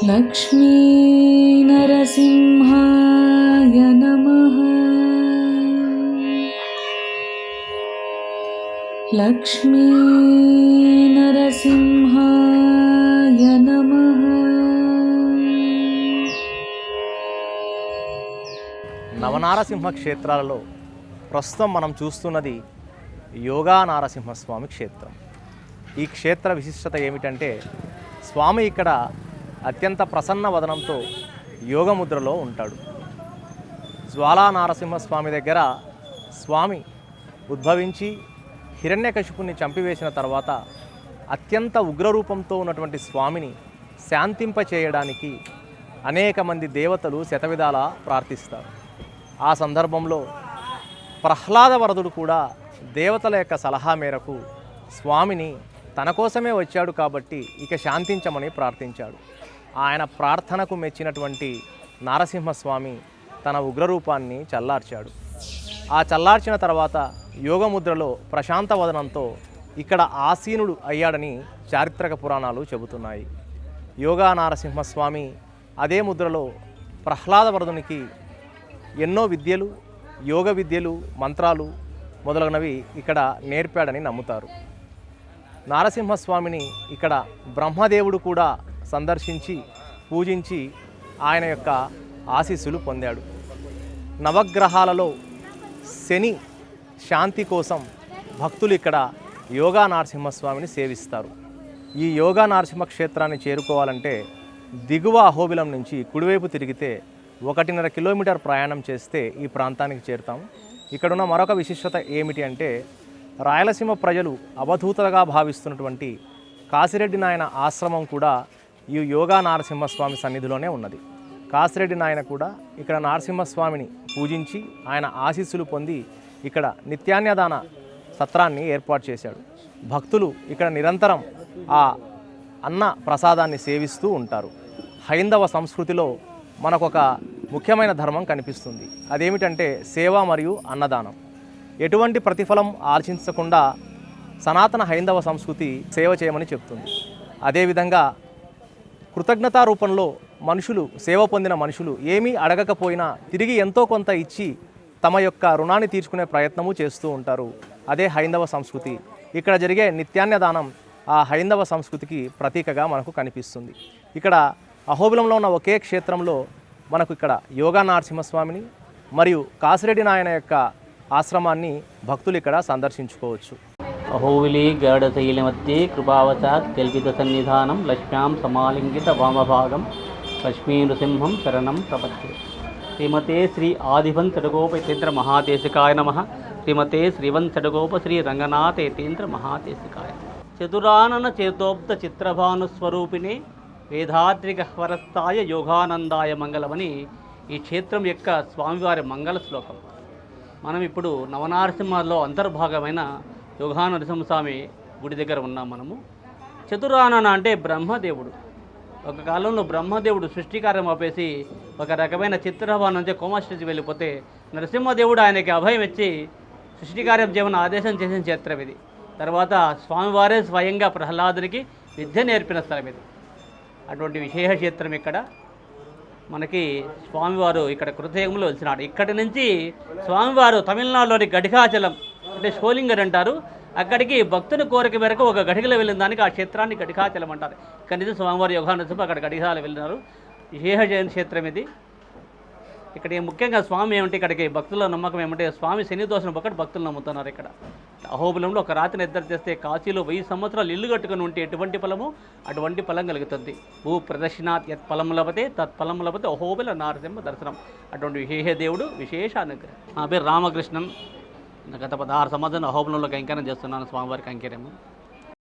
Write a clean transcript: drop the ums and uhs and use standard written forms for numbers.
लक्ष्मीनरसिंहाय नमः। लक्ष्मीनरसिंहाय नमः। నవనారసింహ క్షేత్రాలలో ప్రస్తుతం మనం చూస్తున్నది యోగా నారసింహస్వామి క్షేత్రం. ఈ క్షేత్ర విశిష్టత ఏమిటంటే స్వామి ఇక్కడ అత్యంత ప్రసన్న వదనంతో యోగముద్రలో ఉంటాడు. జ్వాలా నారసింహస్వామి దగ్గర స్వామి ఉద్భవించి హిరణ్యకశిపుని చంపివేసిన తర్వాత అత్యంత ఉగ్రరూపంతో ఉన్నటువంటి స్వామిని శాంతింపచేయడానికి అనేక మంది దేవతలు శతవిధాలా ప్రార్థిస్తారు. ఆ సందర్భంలో ప్రహ్లాద వరదుడు కూడా దేవతల యొక్క సలహా మేరకు స్వామిని తన కోసమే వచ్చాడు కాబట్టి ఇక శాంతించమని ప్రార్థించాడు. ఆయన ప్రార్థనకు మెచ్చినటువంటి నారసింహస్వామి తన ఉగ్రరూపాన్ని చల్లార్చాడు. ఆ చల్లార్చిన తర్వాత యోగముద్రలో ప్రశాంత వదనంతో ఇక్కడ ఆసీనుడు అయ్యాడని చారిత్రక పురాణాలు చెబుతున్నాయి. యోగా నారసింహస్వామి అదే ముద్రలో ప్రహ్లాద వరదునికి ఎన్నో విద్యలు, యోగ విద్యలు, మంత్రాలు మొదలగునవి ఇక్కడ నేర్పాడని నమ్ముతారు. నారసింహస్వామిని ఇక్కడ బ్రహ్మదేవుడు కూడా సందర్శించి పూజించి ఆయన యొక్క ఆశీస్సులు పొందాడు. నవగ్రహాలలో శని శాంతి కోసం భక్తులు ఇక్కడ యోగా నారసింహస్వామిని సేవిస్తారు. ఈ యోగా నారసింహ క్షేత్రాన్ని చేరుకోవాలంటే దిగువ అహోబిలం నుంచి కుడివైపు తిరిగితే 1.5 కిలోమీటర్ ప్రయాణం చేస్తే ఈ ప్రాంతానికి చేరుతాం. ఇక్కడున్న మరొక విశిష్టత ఏమిటి అంటే రాయలసీమ ప్రజలు అవధూతగా భావిస్తున్నటువంటి కాశిరెడ్డి నాయన ఆశ్రమం కూడా ఈ యోగా నారసింహస్వామి సన్నిధిలోనే ఉన్నది. కాశిరెడ్డి నాయన కూడా ఇక్కడ నారసింహస్వామిని పూజించి ఆయన ఆశీస్సులు పొంది ఇక్కడ నిత్యాన్నదాన సత్రాన్ని ఏర్పాటు చేశాడు. భక్తులు ఇక్కడ నిరంతరం ఆ అన్న ప్రసాదాన్ని సేవిస్తూ ఉంటారు. హైందవ సంస్కృతిలో మనకొక ముఖ్యమైన ధర్మం కనిపిస్తుంది. అదేమిటంటే సేవ మరియు అన్నదానం. ఎటువంటి ప్రతిఫలం ఆశించకుండా సనాతన హైందవ సంస్కృతి సేవ చేయమని చెప్తుంది. అదేవిధంగా కృతజ్ఞతా రూపంలో మనుషులు, సేవ పొందిన మనుషులు ఏమీ అడగకపోయినా తిరిగి ఎంతో కొంత ఇచ్చి తమ యొక్క రుణాన్ని తీర్చుకునే ప్రయత్నము చేస్తూ ఉంటారు. అదే హైందవ సంస్కృతి. ఇక్కడ జరిగే నిత్యాన్నదానం ఆ హైందవ సంస్కృతికి ప్రతీకగా మనకు కనిపిస్తుంది. ఇక్కడ అహోబిలంలో ఉన్న ఒకే క్షేత్రంలో మనకు ఇక్కడ యోగా నారసింహస్వామిని మరియు కాశిరెడ్డి నాయన యొక్క ఆశ్రమాన్ని భక్తులు ఇక్కడ సందర్శించుకోవచ్చు. అహోవిలి గరుడశైలమధ్యే కృపావచాత్ కల్పిత సన్నిధానం లక్ష్మ్యాం సమాలింగిత వామభాగం లక్ష్మీ నృసింహం శరణం ప్రపద్యే. శ్రీమతే శ్రీ ఆదివన్ చడగోప యతీంద్ర మహాదేశికాయ నమః. శ్రీమతే శ్రీవన్ చడగోప శ్రీ రంగనాథ యతీంద్ర మహాదేశికాయ. చతురానన చేతోబ్ద చిత్రభానుస్వరూపిణి వేదాద్రిగహ్వరస్థాయ యోగానందాయ మంగళమని ఈ క్షేత్రం యొక్క స్వామివారి మంగళ శ్లోకం. మనం ఇప్పుడు నవనారసింహలో అంతర్భాగమైన యోగా నరసింహస్వామి గుడి దగ్గర ఉన్నాం. మనము చతురానన అంటే బ్రహ్మదేవుడు. ఒక కాలంలో బ్రహ్మదేవుడు సృష్టికార్యం ఆపేసి ఒక రకమైన చిత్రభావం నుంచి కోమస్థితికి వెళ్ళిపోతే నరసింహదేవుడు ఆయనకి అభయం ఇచ్చి సృష్టికార్యం చేయమని ఆదేశం చేసిన క్షేత్రం ఇది. తర్వాత స్వామివారే స్వయంగా ప్రహ్లాదునికి విద్య నేర్పిన స్థలం ఇది. అటువంటి విశేష క్షేత్రం ఇక్కడ మనకి స్వామివారు ఇక్కడ కృతయుగంలో వచ్చినాడు. ఇక్కడి నుంచి స్వామివారు తమిళనాడులోని గడికాచలం అంటే షోలింగర్ అంటారు, అక్కడికి భక్తుని కోరిక మేరకు ఒక గడికలో వెళ్ళిన దానికి ఆ క్షేత్రాన్ని గడికాచలం అంటారు. ఇక్కడి నుంచి స్వామివారి యోగా నరసింహ అక్కడ గడికాలు వెళ్ళినారు. విశేష క్షేత్రం ఇది. ఇక్కడ ముఖ్యంగా స్వామి ఏమిటి, ఇక్కడికి భక్తుల నమ్మకం ఏమంటే స్వామి శని దోషం ఒకటి భక్తులు నమ్ముతున్నారు. ఇక్కడ అహోబిలంలో ఒక రాత్రి నిద్ర చేస్తే కాశీలో 1000 సంవత్సరాలు ఇల్లు కట్టుకుని ఉంటే ఎటువంటి ఫలము అటువంటి ఫలం కలుగుతుంది. భూ ప్రదర్శనాత్ యత్ ఫలం లభతే తత్ ఫలం లభతే అహోబిల నారసింహ దర్శనం. అటువంటి విశేష దేవుడు, విశేష అనుగ్రహం. నా పేరు రామకృష్ణన్. గత 16 సంవత్సరాలు అహోబిలంలో కైంకర్యం చేస్తున్నాను స్వామివారి కైంకర్యము.